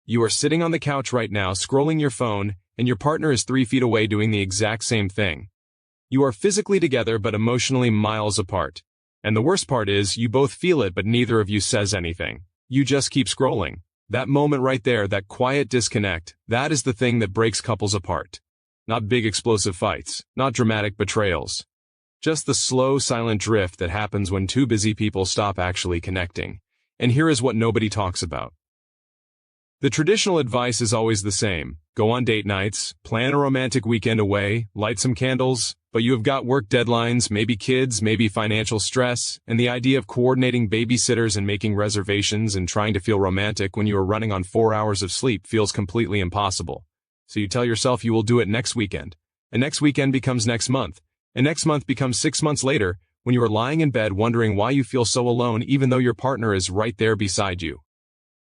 You are sitting on the couch right now scrolling your phone, and your partner is 3 feet away doing the exact same thing. You are physically together but emotionally miles apart. And the worst part is, you both feel it but neither of you says anything. You just keep scrolling. That moment right there, that quiet disconnect, that is the thing that breaks couples apart. Not big explosive fights, not dramatic betrayals. Just the slow, silent drift that happens when two busy people stop actually connecting. And here is what nobody talks about. The traditional advice is always the same. Go on date nights, plan a romantic weekend away, light some candles, but you have got work deadlines, maybe kids, maybe financial stress, and the idea of coordinating babysitters and making reservations and trying to feel romantic when you are running on 4 hours of sleep feels completely impossible. So you tell yourself you will do it next weekend, and next weekend becomes next month, and next month becomes 6 months later when you are lying in bed wondering why you feel so alone even though your partner is right there beside you.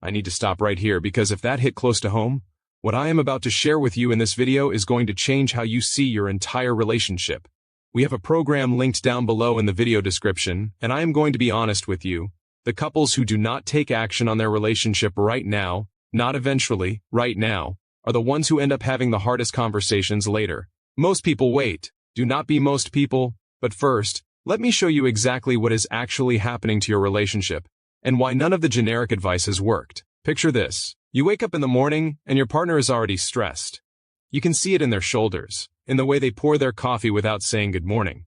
I need to stop right here because if that hit close to home, what I am about to share with you in this video is going to change how you see your entire relationship. We have a program linked down below in the video description, and I am going to be honest with you. The couples who do not take action on their relationship right now, not eventually, right now, are the ones who end up having the hardest conversations later. Most people wait. Do not be most people, but first, let me show you exactly what is actually happening to your relationship, and why none of the generic advice has worked. Picture this. You wake up in the morning, and your partner is already stressed. You can see it in their shoulders, in the way they pour their coffee without saying good morning.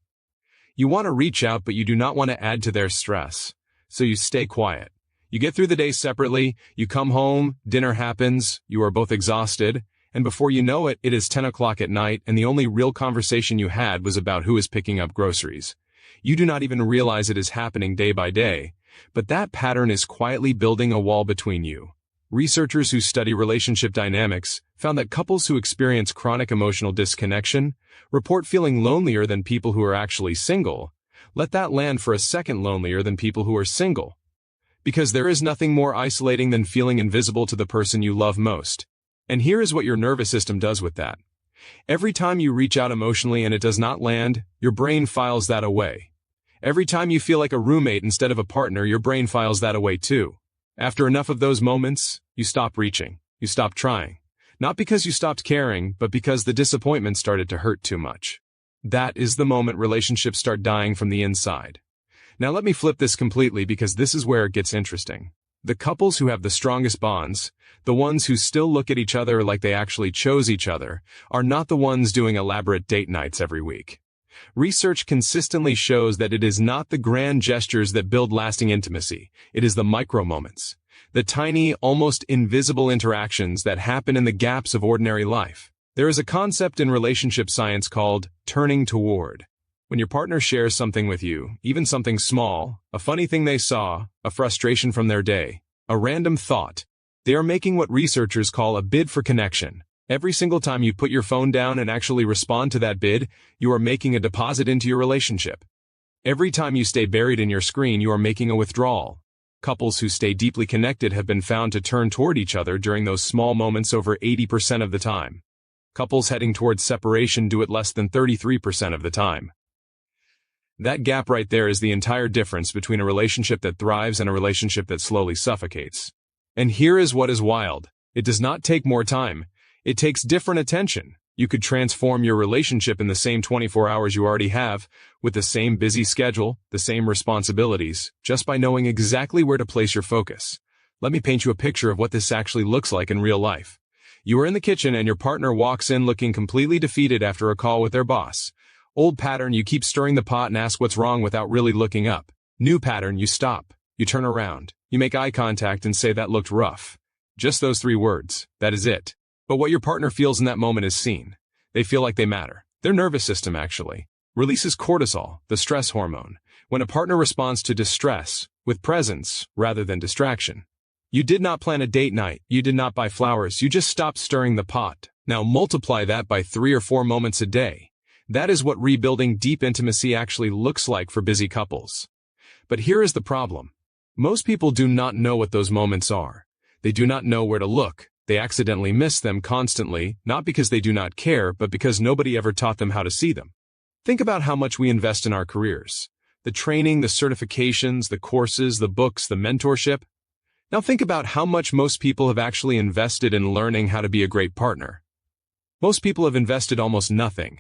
You want to reach out, but you do not want to add to their stress, so you stay quiet. You get through the day separately, you come home, dinner happens, you are both exhausted, and before you know it, it is 10 o'clock at night, and the only real conversation you had was about who is picking up groceries. You do not even realize it is happening day by day, but that pattern is quietly building a wall between you. Researchers who study relationship dynamics found that couples who experience chronic emotional disconnection report feeling lonelier than people who are actually single. Let that land for a second: lonelier than people who are single. Because there is nothing more isolating than feeling invisible to the person you love most. And here is what your nervous system does with that. Every time you reach out emotionally and it does not land, your brain files that away. Every time you feel like a roommate instead of a partner, your brain files that away too. After enough of those moments, you stop reaching. You stop trying. Not because you stopped caring, but because the disappointment started to hurt too much. That is the moment relationships start dying from the inside. Now let me flip this completely because this is where it gets interesting. The couples who have the strongest bonds, the ones who still look at each other like they actually chose each other, are not the ones doing elaborate date nights every week. Research consistently shows that it is not the grand gestures that build lasting intimacy, it is the micro moments, the tiny, almost invisible interactions that happen in the gaps of ordinary life. There is a concept in relationship science called turning toward. When your partner shares something with you, even something small, a funny thing they saw, a frustration from their day, a random thought, they are making what researchers call a bid for connection. Every single time you put your phone down and actually respond to that bid, you are making a deposit into your relationship. Every time you stay buried in your screen, you are making a withdrawal. Couples who stay deeply connected have been found to turn toward each other during those small moments over 80% of the time. Couples heading towards separation do it less than 33% of the time. That gap right there is the entire difference between a relationship that thrives and a relationship that slowly suffocates. And here is what is wild. It does not take more time. It takes different attention. You could transform your relationship in the same 24 hours you already have, with the same busy schedule, the same responsibilities, just by knowing exactly where to place your focus. Let me paint you a picture of what this actually looks like in real life. You are in the kitchen and your partner walks in looking completely defeated after a call with their boss. Old pattern, you keep stirring the pot and ask what's wrong without really looking up. New pattern, you stop. You turn around. You make eye contact and say that looked rough. Just those 3 words. That is it. But what your partner feels in that moment is seen. They feel like they matter. Their nervous system actually releases cortisol, the stress hormone, when a partner responds to distress with presence rather than distraction. You did not plan a date night. You did not buy flowers. You just stopped stirring the pot. Now multiply that by 3 or 4 moments a day. That is what rebuilding deep intimacy actually looks like for busy couples. But here is the problem. Most people do not know what those moments are. They do not know where to look. They accidentally miss them constantly, not because they do not care, but because nobody ever taught them how to see them. Think about how much we invest in our careers. The training, the certifications, the courses, the books, the mentorship. Now think about how much most people have actually invested in learning how to be a great partner. Most people have invested almost nothing.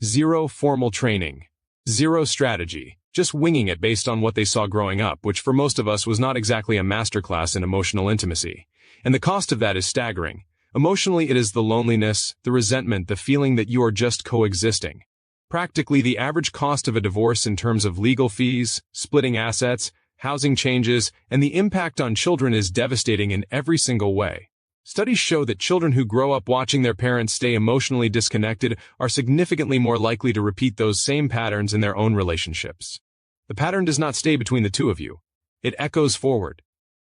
Zero formal training. Zero strategy. Just winging it based on what they saw growing up, which for most of us was not exactly a masterclass in emotional intimacy. And the cost of that is staggering. Emotionally, it is the loneliness, the resentment, the feeling that you are just coexisting. Practically, the average cost of a divorce in terms of legal fees, splitting assets, housing changes, and the impact on children is devastating in every single way. Studies show that children who grow up watching their parents stay emotionally disconnected are significantly more likely to repeat those same patterns in their own relationships. The pattern does not stay between the two of you. It echoes forward.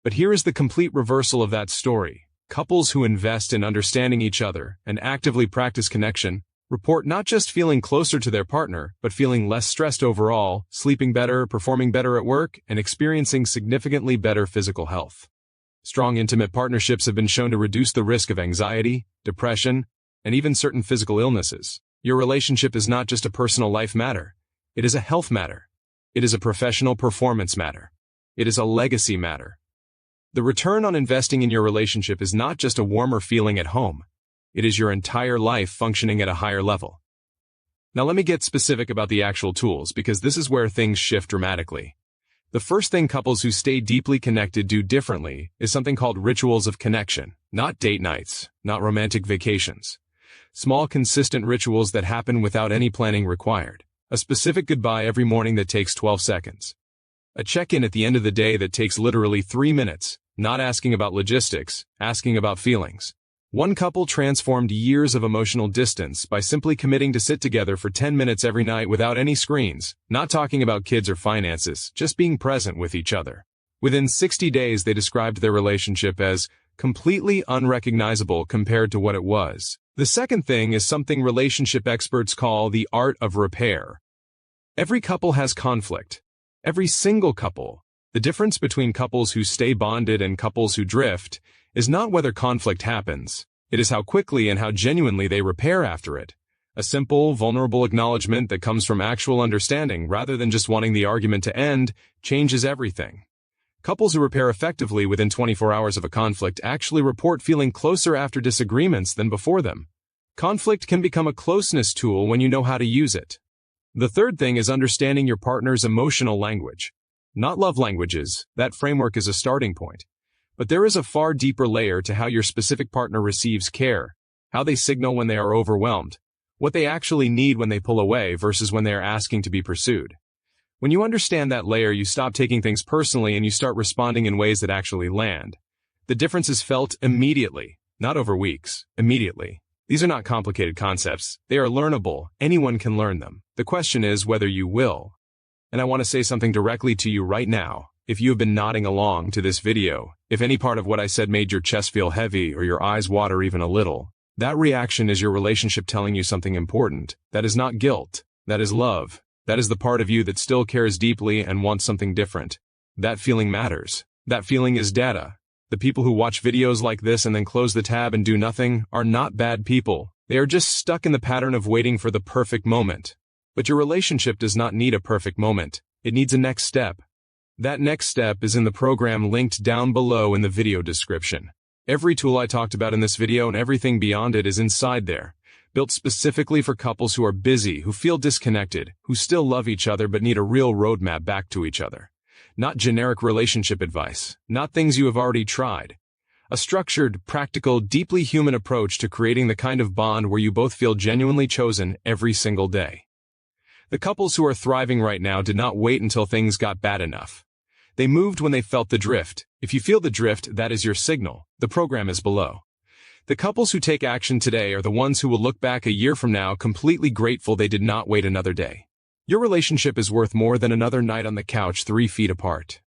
But here is the complete reversal of that story. Couples who invest in understanding each other and actively practice connection report not just feeling closer to their partner, but feeling less stressed overall, sleeping better, performing better at work, and experiencing significantly better physical health. Strong intimate partnerships have been shown to reduce the risk of anxiety, depression, and even certain physical illnesses. Your relationship is not just a personal life matter. It is a health matter. It is a professional performance matter. It is a legacy matter. The return on investing in your relationship is not just a warmer feeling at home. It is your entire life functioning at a higher level. Now let me get specific about the actual tools, because this is where things shift dramatically. The first thing couples who stay deeply connected do differently is something called rituals of connection. Not date nights, not romantic vacations. Small, consistent rituals that happen without any planning required. A specific goodbye every morning that takes 12 seconds. A check-in at the end of the day that takes literally 3 minutes, not asking about logistics, asking about feelings. One couple transformed years of emotional distance by simply committing to sit together for 10 minutes every night without any screens, not talking about kids or finances, just being present with each other. Within 60 days, they described their relationship as completely unrecognizable compared to what it was. The second thing is something relationship experts call the art of repair. Every couple has conflict. Every single couple. The difference between couples who stay bonded and couples who drift is not whether conflict happens, it is how quickly and how genuinely they repair after it. A simple, vulnerable acknowledgement that comes from actual understanding rather than just wanting the argument to end changes everything. Couples who repair effectively within 24 hours of a conflict actually report feeling closer after disagreements than before them. Conflict can become a closeness tool when you know how to use it. The third thing is understanding your partner's emotional language. Not love languages, that framework is a starting point. But there is a far deeper layer to how your specific partner receives care, how they signal when they are overwhelmed, what they actually need when they pull away versus when they are asking to be pursued. When you understand that layer, you stop taking things personally and you start responding in ways that actually land. The difference is felt immediately, not over weeks, immediately. These are not complicated concepts. They are learnable. Anyone can learn them. The question is whether you will. And I want to say something directly to you right now. If you have been nodding along to this video, if any part of what I said made your chest feel heavy or your eyes water even a little, that reaction is your relationship telling you something important. That is not guilt. That is love. That is the part of you that still cares deeply and wants something different. That feeling matters. That feeling is data. The people who watch videos like this and then close the tab and do nothing are not bad people. They are just stuck in the pattern of waiting for the perfect moment. But your relationship does not need a perfect moment. It needs a next step. That next step is in the program linked down below in the video description. Every tool I talked about in this video and everything beyond it is inside there, built specifically for couples who are busy, who feel disconnected, who still love each other but need a real roadmap back to each other. Not generic relationship advice, not things you have already tried. A structured, practical, deeply human approach to creating the kind of bond where you both feel genuinely chosen every single day. The couples who are thriving right now did not wait until things got bad enough. They moved when they felt the drift. If you feel the drift, that is your signal. The program is below. The couples who take action today are the ones who will look back a year from now completely grateful they did not wait another day. Your relationship is worth more than another night on the couch 3 feet apart.